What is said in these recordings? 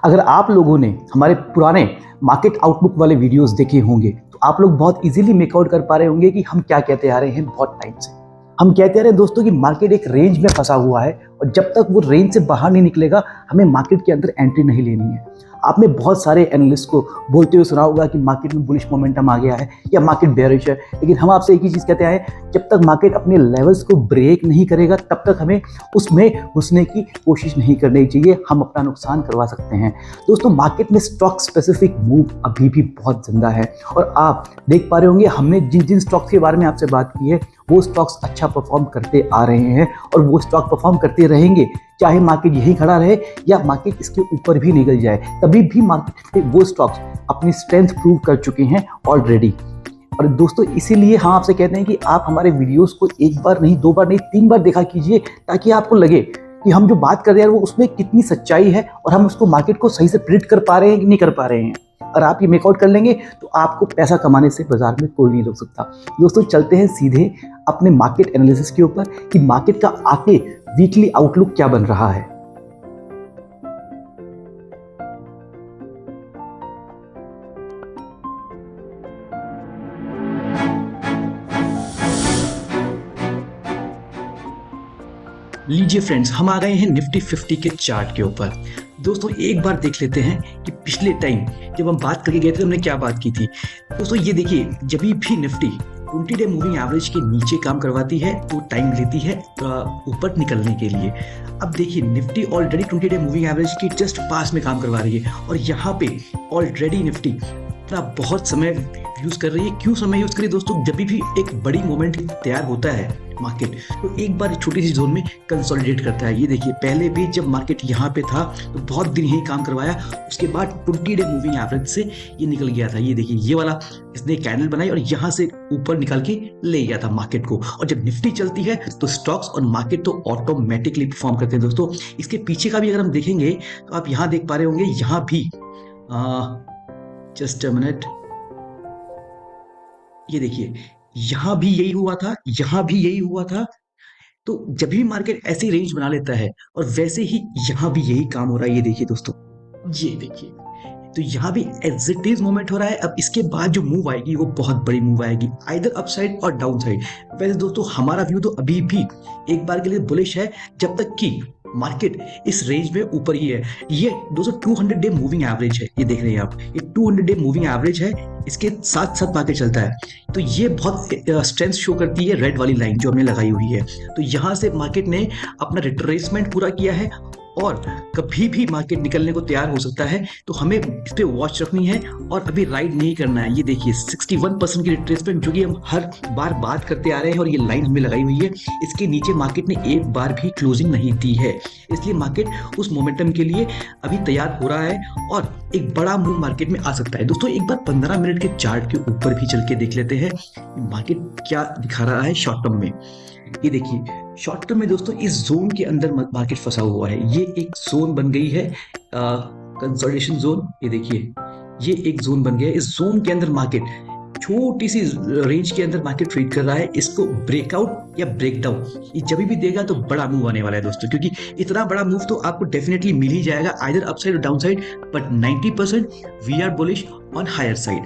अगर आप लोगों ने हमारे पुराने मार्केट आउटलुक वाले वीडियोस देखे होंगे तो आप लोग बहुत इजीली मेकआउट कर पा रहे होंगे कि हम क्या कहते आ रहे हैं बहुत टाइम से। हम कहते आ रहे हैं दोस्तों कि मार्केट एक रेंज में फंसा हुआ है और जब तक वो रेंज से बाहर नहीं निकलेगा हमें मार्केट के अंदर एंट्री नहीं लेनी है। आपने बहुत सारे एनालिस्ट को बोलते हुए सुना होगा कि मार्केट में बुलिश मोमेंटम आ गया है या मार्केट बेयरिश है, लेकिन हम आपसे एक ही चीज़ कहते हैं, जब तक मार्केट अपने लेवल्स को ब्रेक नहीं करेगा तब तक हमें उसमें घुसने की कोशिश नहीं करनी चाहिए। हम अपना नुकसान करवा सकते हैं। दोस्तों, मार्केट में स्टॉक स्पेसिफिक मूव अभी भी बहुत जिंदा है और आप देख पा रहे होंगे हमने जिन जिन स्टॉक्स के बारे में आपसे बात की है वो स्टॉक्स अच्छा परफॉर्म करते आ रहे हैं और वो स्टॉक परफॉर्म करते रहेंगे, चाहे मार्केट यहीं खड़ा रहे या मार्केट इसके ऊपर भी निकल जाए। तभी भी मार्केट में वो स्टॉक्स अपनी स्ट्रेंथ प्रूव कर चुके हैं ऑलरेडी। और दोस्तों, इसीलिए हम आपसे कहते हैं कि आप हमारे वीडियोस को एक बार नहीं, दो बार नहीं, तीन बार देखा कीजिए, ताकि आपको लगे कि हम जो बात कर रहे हैं वो उसमें कितनी सच्चाई है और हम उसको मार्केट को सही से प्रिडिक्ट कर पा रहे हैं कि नहीं कर पा रहे हैं। और आप ये मेकआउट कर लेंगे तो आपको पैसा कमाने से बाजार में कोई नहीं रोक सकता। दोस्तों, चलते हैं सीधे अपने मार्केट एनालिसिस के ऊपर कि मार्केट का आगे वीकली आउटलुक क्या बन रहा है। लीजिए फ्रेंड्स, हम आ गए हैं निफ्टी 50 के चार्ट के ऊपर। दोस्तों, एक बार देख लेते हैं कि पिछले टाइम जब हम बात करके गए थे हमने क्या बात की थी। दोस्तों, ये देखिए, जब भी निफ्टी 20 डे मूविंग एवरेज के नीचे काम करवाती है तो टाइम लेती है ऊपर निकलने के लिए। अब देखिए, Nifty already 20 day moving average के जस्ट पास में काम करवा रही है और यहाँ पे ऑलरेडी निफ्टी अपना बहुत समय यूज कर रही है। क्यों समय यूज करिए दोस्तों? जब भी एक बड़ी मोमेंट तैयार होता है मार्केट तो एक बार छोटी सी जोन में कंसोलिडेट करता है। ये देखिए, पहले भी जब मार्केट यहाँ पे था तो बहुत दिन ही काम करवाया, उसके बाद 20 डे मूविंग एवरेज से ये निकल गया था। ये देखिए, ये वाला इसने कैंडल बनाई और यहाँ से ऊपर निकाल के ले गया था मार्केट को। और जब निफ्टी चलती है तो स्टॉक्स और मार्केट तो ऑटोमेटिकली परफॉर्म करते हैं। दोस्तों, इसके पीछे का भी अगर हम देखेंगे तो आप यहाँ देख पा रहे होंगे, यहाँ भी जस्ट अ मिनट, ये देखिए, यहां भी यही हुआ था, यहां भी यही हुआ था। तो जब भी मार्केट ऐसी रेंज बना लेता है और वैसे ही यहां भी यही काम हो रहा है। ये देखिए दोस्तों, ये देखिए, तो यहाँ भी एज इट इज मूवमेंट हो रहा है। अब इसके बाद जो मूव आएगी वो बहुत बड़ी मूव आएगी, आइदर अपसाइड और डाउन साइड। वैसे दोस्तों, हमारा व्यू तो अभी भी एक बार के लिए बुलिश है, जब तक कि मार्केट इस रेंज में ऊपर ही है। ये दोस्तों 200 डे मूविंग एवरेज है, ये देख रहे हैं आप, ये 200 डे मूविंग एवरेज है, इसके साथ साथ मार्केट चलता है। तो ये बहुत स्ट्रेंथ शो करती है रेड वाली लाइन जो हमने लगाई हुई है। तो यहाँ से मार्केट ने अपना रिट्रेसमेंट पूरा किया है और कभी भी मार्केट निकलने को तैयार हो सकता है। तो हमें इस पे वॉच रखनी है और अभी राइड नहीं करना है। ये देखिए, 61% की रिट्रेसमेंट जो कि हम हर बार बात करते आ रहे हैं और ये लाइन हमें लगाई हुई है, इसके नीचे मार्केट ने एक बार भी क्लोजिंग नहीं दी है। इसलिए मार्केट उस मोमेंटम के लिए अभी तैयार हो रहा है और एक बड़ा मूव मार्केट में आ सकता है। दोस्तों, एक बार 15 मिनट के चार्ट के ऊपर भी चल के देख लेते हैं मार्केट क्या दिखा रहा है शॉर्ट टर्म में। ये देखिए, शॉर्ट टर्म में दोस्तों इस जोन के अंदर मार्केट फंसा हुआ है। ये एक जोन बन गई है, कंसोलिडेशन जोन। ये देखिए, ये एक जोन बन गया है। इस जोन के अंदर मार्केट छोटी सी रेंज के अंदर मार्केट ट्रेड कर रहा है। इसको ब्रेकआउट या ब्रेकडाउन ये जब भी देगा तो बड़ा मूव आने वाला है दोस्तों, क्योंकि इतना बड़ा मूव तो आपको डेफिनेटली मिल ही जाएगा, आइदर अपसाइड और down side, but 90% we are bullish on higher side.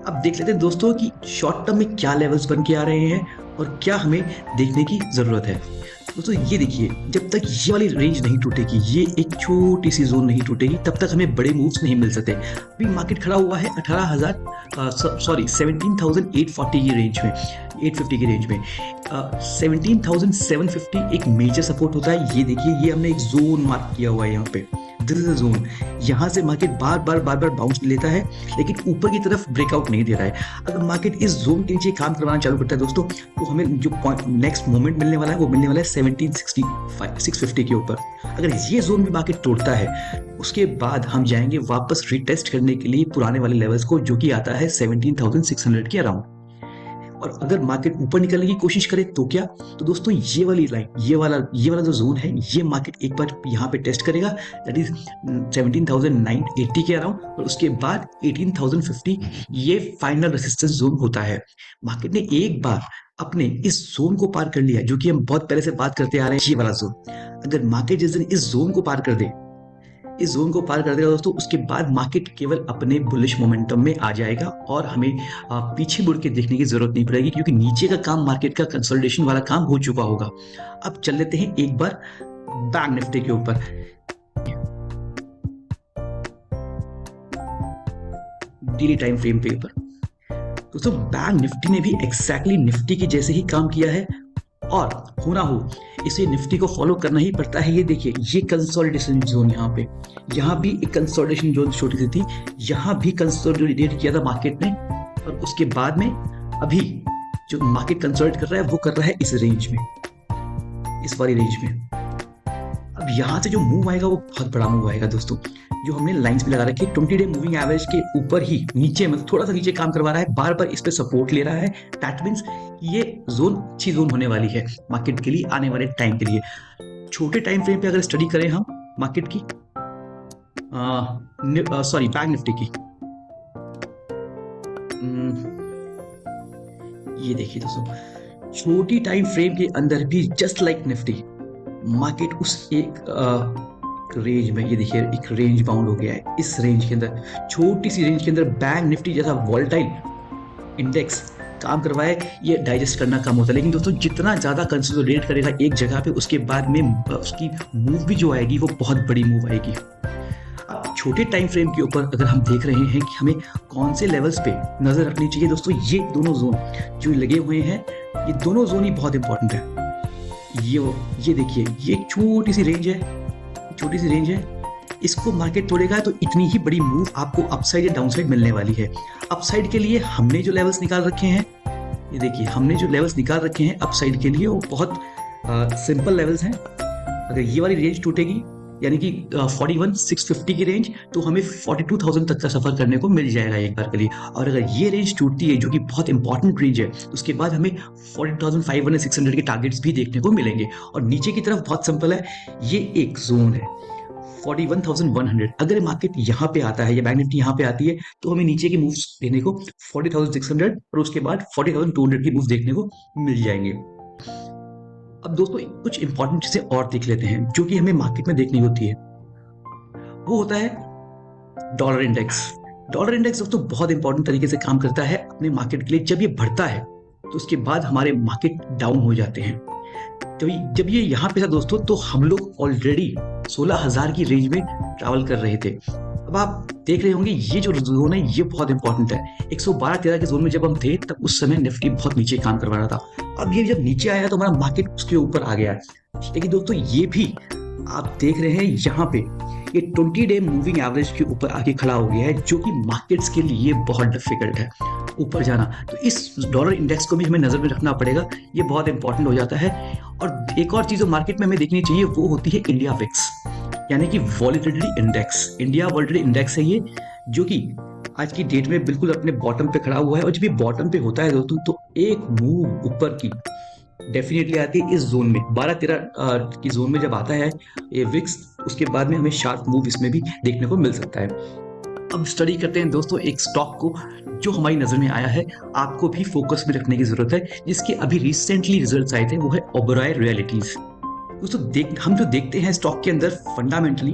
अब देख लेते हैं दोस्तों कि शॉर्ट टर्म में क्या लेवल्स बन के आ रहे हैं और क्या हमें देखने की जरूरत है। दोस्तों, ये देखिए, जब तक ये वाली रेंज नहीं टूटेगी, ये एक छोटी सी जोन नहीं टूटेगी, तब तक हमें बड़े मूव्स नहीं मिल सकते। अभी मार्केट खड़ा हुआ है 17,840 की रेंज में, 850 की रेंज में। 17,750 एक मेजर सपोर्ट होता है। ये देखिए, ये हमने एक जोन मार्क किया हुआ है यहाँ पे, दिस इज अ जोन। यहाँ से मार्केट बार बार बाउंस लेता है लेकिन ऊपर की तरफ ब्रेकआउट नहीं दे रहा है। अगर मार्केट इस जोन के नीचे काम करवाना चालू करता है दोस्तों, तो हमें जो नेक्स्ट मोमेंट मिलने वाला है वो मिलने वाला है 17,650 के ऊपर। अगर ये जोन भी मार्केट तोड़ता है, उसके बाद हम जाएंगे वापस रिटेस्ट करने के लिए पुराने वाले लेवल्स को, जो कि आता है 17,600 के अराउंड। और अगर मार्केट ऊपर निकलने की कोशिश करे तो क्या? तो दोस्तों, ये वाली लाइन, ये वाला जो जोन है, ये मार्केट एक बार यहाँ पे टेस्ट करेगा, दैट इज 17,980 के अराउंड, और उसके बाद 18,050 ये फाइनल रेसिस्टेंस जोन होता है। मार्केट ने एक बार अपने इस जोन को पार कर लिया, जो कि हम बहुत पहले से बात करते आ रहे हैं, ये वाला जोन। अगर मार्केट जिस दिन इस जोन को पार कर दे इस जोन को पार कर देगा दोस्तों, उसके बाद मार्केट केवल अपने बुलिश मोमेंटम में आ जाएगा और हमें पीछे मुड़ के देखने की जरूरत नहीं पड़ेगी, क्योंकि नीचे का काम, मार्केट का कंसोलिडेशन वाला काम हो चुका होगा। अब चल लेते हैं एक बार बैंक निफ्टी के ऊपर। डेली टाइम फ्रेम पे ऊपर दोस्तों, बैंक निफ्टी ने भी एग्जैक्टली निफ्टी के जैसे ही काम किया है, और होना हो इसे निफ्टी को फॉलो करना ही पड़ता है। ये देखिए, ये कंसोलिडेशन जोन, यहाँ भी एक कंसोलिडेशन जोन छोटी सी थी, यहाँ भी कंसोलिडेट किया था मार्केट ने, और उसके बाद में अभी जो मार्केट कंसोलिडेट कर रहा है वो कर रहा है इस रेंज में, इस वाली रेंज में। अब यहाँ से जो मूव आएगा वो बहुत बड़ा मूव आएगा दोस्तों, जो हमने लाइंस में लगा रखी है 20 डे मूविंग एवरेज के ऊपर ही नीचे, मतलब थोड़ा सा नीचे काम करवा रहा है, बार बार इस पे सपोर्ट ले रहा है। दैट मींस ये जोन अच्छी जोन होने वाली है मार्केट के लिए आने वाले टाइम के लिए। छोटे टाइम फ्रेम पे अगर स्टडी करें हम मार्केट की, सॉरी बैंक निफ्टी की, ये देखिए दोस्तों, छोटी टाइम फ्रेम के अंदर भी जस्ट लाइक निफ्टी मार्केट उस एक रेंज में, ये देखिए एक रेंज बाउंड हो गया है। इस रेंज के अंदर, छोटी सी रेंज के अंदर बैंक निफ्टी जैसा वॉलेटाइल इंडेक्स काम करवाए, ये डाइजेस्ट करना कम होता है। लेकिन दोस्तों जितना ज्यादा कंसोलिडेट करेगा एक जगह पे, उसके बाद में उसकी मूव भी जो आएगी वो बहुत बड़ी मूव आएगी। अब छोटे टाइम फ्रेम के ऊपर अगर हम देख रहे हैं कि हमें कौन से लेवल्स पे नजर रखनी चाहिए दोस्तों, ये दोनों जोन जो लगे हुए हैं, ये दोनों जोन ही बहुत इंपॉर्टेंट है। ये देखिए, ये छोटी सी रेंज है, छोटी सी रेंज है, इसको मार्केट तोड़ेगा तो इतनी ही बड़ी मूव आपको अपसाइड या डाउनसाइड मिलने वाली है। अपसाइड के लिए हमने जो लेवल्स निकाल रखे हैं, ये देखिए हमने जो लेवल्स निकाल रखे हैं अपसाइड के लिए, वो बहुत सिंपल लेवल्स हैं। अगर ये वाली रेंज टूटेगी, यानी कि 41,650 की रेंज, तो हमें 42,000 तक का सफर करने को मिल जाएगा एक बार के लिए। और अगर ये रेंज टूटती है, जो कि बहुत इंपॉर्टेंट रेंज है, तो उसके बाद हमें 40,500 600 के टारगेट्स भी देखने को मिलेंगे। और नीचे की तरफ बहुत सिंपल है, ये एक जोन है 41,100। अगर मार्केट यहाँ पे आता है या बैंक निफ्टी यहाँ पे आती है, तो हमें नीचे की मूव्स देखने को 40,600 और उसके बाद 40,200 की मूव्स देखने को मिल जाएंगे। अब दोस्तों कुछ इंपॉर्टेंट चीजें और देख लेते हैं जो कि हमें मार्केट में देखनी होती है। वो होता है डॉलर इंडेक्स। डॉलर इंडेक्स दोस्तों बहुत इंपॉर्टेंट तरीके से काम करता है अपने मार्केट के लिए। जब ये बढ़ता है तो उसके बाद हमारे मार्केट डाउन हो जाते हैं। जब ये यहाँ पे था दोस्तों, तो हम लोग ऑलरेडी 16,000 की रेंज में ट्रैवल कर रहे थे। अब आप देख रहे होंगे ये जो जोन है ये बहुत इंपॉर्टेंट है। 112-13 के जोन में जब हम थे, तब उस समय निफ्टी बहुत नीचे काम करवा रहा था। अब ये जब नीचे आया तो हमारा मार्केट उसके ऊपर आ गया है। लेकिन दोस्तों ये भी आप देख रहे हैं यहाँ पे ये 20 डे मूविंग एवरेज के ऊपर आके खड़ा हो गया है, जो कि मार्केट्स के लिए बहुत डिफिकल्ट है ऊपर जाना। तो इस डॉलर इंडेक्स को भी हमें नजर में रखना पड़ेगा, ये बहुत इंपॉर्टेंट हो जाता है। और एक और चीज जो मार्केट में हमें देखनी चाहिए वो होती है इंडिया विक्स, यानी कि volatility index. India volatility index है ये, जो कि आज की डेट में बिल्कुल अपने बॉटम पे खड़ा हुआ है। और जब ये बॉटम पे होता है दोस्तों, तो एक मूव ऊपर की डेफिनेटली आती है इस जोन में, 12-13 की जोन में जब आता है ये विक्स, उसके बाद में हमें शार्प मूव इसमें भी देखने को मिल सकता है। अब स्टडी करते हैं दोस्तों एक स्टॉक को जो हमारी नजर में आया है, आपको भी फोकस में रखने की जरूरत है, जिसके अभी रिसेंटली रिजल्ट्स आए थे, वो है ओबेरॉय रियल्टीज। दोस्तों हम जो देखते हैं स्टॉक के अंदर फंडामेंटली,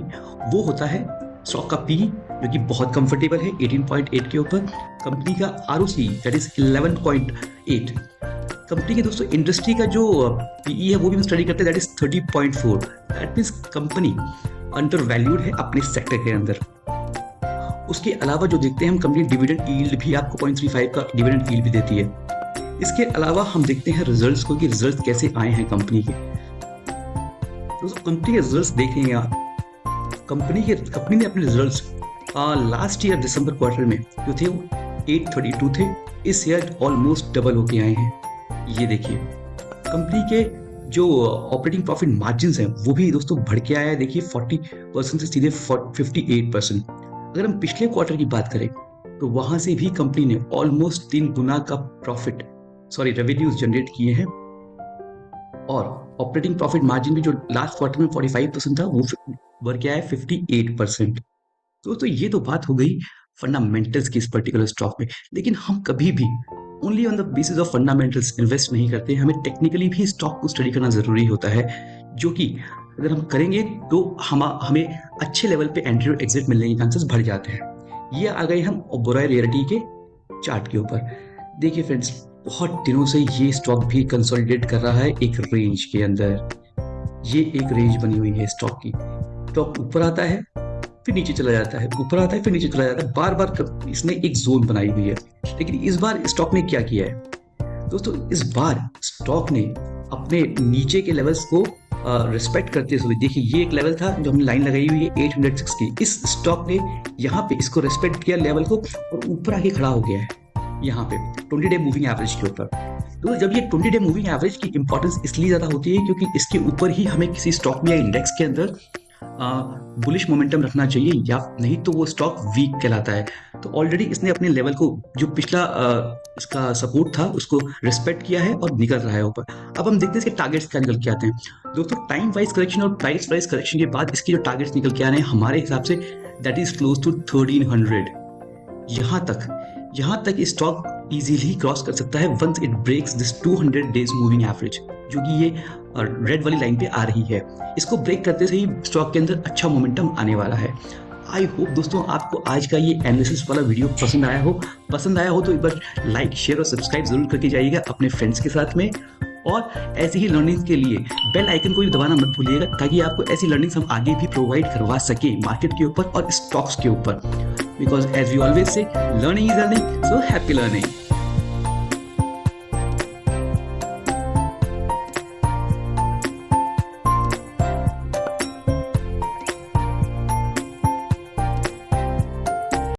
वो होता है स्टॉक का पी, जो कि बहुत कंफर्टेबल है 18.8 के ऊपर, कंपनी का आरओसी दैट इज 11.8, कंपनी के दोस्तों इंडस्ट्री का जो पीई है वो भी हम स्टडी करते हैं, that is 30.4। That means company under valued है अपने सेक्टर के अंदर। उसके अलावा जो देखते हैं हम, कंपनी डिविडेंड यील्ड भी आपको 0.35 का डिविडेंड यील्ड भी देती है। इसके अलावा हम देखते हैं रिजल्ट्स को, कि रिजल्ट्स कैसे आए हैं कंपनी के। दोस्तों कंपनी के रिजल्ट्स देखेंगे आप, कंपनी ने अपने रिजल्ट्स लास्ट ईयर दिसंबर क्वार्टर में जो थे वो 832 थे, इस ईयर ऑलमोस्ट डबल होके आए हैं। ये देखिए कंपनी के जो ऑपरेटिंग प्रॉफिट मार्जिन हैं वो भी दोस्तों बढ़ के आया है। देखिए 40% से सीधे 58%। अगर हम पिछले क्वार्टर की बात करें, तो वहां से भी कंपनी ने ऑलमोस्ट 3 गुना का रेवेन्यूज जनरेट किए हैं। और ऑपरेटिंग प्रॉफिट मार्जिन भी जो लास्ट क्वार्टर में 45% था, वो बढ़ के आया 58%। तो ये तो बात हो गई फंडामेंटल्स की इस पर्टिकुलर स्टॉक में। लेकिन हम कभी भी only on the basis of fundamentals invest नहीं करते, हमें टेक्निकली भी स्टॉक को स्टडी करना जरूरी होता है, जो कि अगर हम करेंगे तो हमें अच्छे लेवल पे एंट्री और एग्जिट मिलने के चांसेस बढ़ जाते हैं। ये आ गए हम ओबेरॉय रियल्टी के चार्ट के ऊपर। देखिए फ्रेंड्स, बहुत दिनों से ये स्टॉक भी कंसोलिडेट कर रहा है एक रेंज के अंदर। ये एक रेंज बनी हुई है स्टॉक की। स्टॉक ऊपर आता है फिर नीचे चला जाता है, ऊपर आता है फिर नीचे चला जाता है, बार बार इसने एक जोन बनाई हुई है। लेकिन इस बार स्टॉक ने क्या किया है दोस्तों, इस बार स्टॉक ने अपने नीचे के लेवल्स को रिस्पेक्ट करते हुए, देखिए ये एक लेवल था जो हमने लाइन लगाई हुई है 806 की, इस स्टॉक ने यहाँ पे इसको रिस्पेक्ट किया लेवल को और ऊपर आके खड़ा हो गया है यहाँ पे 20 डे मूविंग एवरेज के ऊपर। तो जब ये 20 डे मूविंग एवरेज की इंपॉर्टेंस इसलिए ज्यादा होती है क्योंकि इसके ऊपर ही हमें किसी स्टॉक में या इंडेक्स के अंदर बुलिश मोमेंटम रखना चाहिए, या नहीं तो वो स्टॉक वीक कहलाता है। तो ऑलरेडी इसने अपने लेवल को, जो पिछला इसका सपोर्ट था, उसको रिस्पेक्ट किया है और निकल रहा है ऊपर। अब हम देखते हैं इसके टारगेट्स क्या निकल के आते हैं दोस्तों। टाइम वाइज करेक्शन और प्राइस वाइज करेक्शन के बाद इसके जो टारगेट्स निकल के आ रहे हैं हमारे हिसाब से, दैट इज क्लोज टू 1300। यहाँ तक स्टॉक इजीली क्रॉस कर सकता है once it breaks this 200 days moving average, जो कि ये रेड वाली लाइन पे आ रही है। इसको ब्रेक करते से ही स्टॉक के अंदर अच्छा मोमेंटम आने वाला है। आई होप दोस्तों आपको आज का ये एनालिसिस वाला वीडियो पसंद आया हो तो एक बार लाइक, शेयर और सब्सक्राइब जरूर करके जाइएगा अपने फ्रेंड्स के साथ में। और ऐसी ही लर्निंग के लिए बेल आइकन को भी दबाना मत भूलिएगा, ताकि आपको ऐसी लर्निंग्स हम आगे भी प्रोवाइड करवा सके मार्केट के ऊपर और स्टॉक्स के ऊपर। Because as we always say, learning is earning, so happy learning.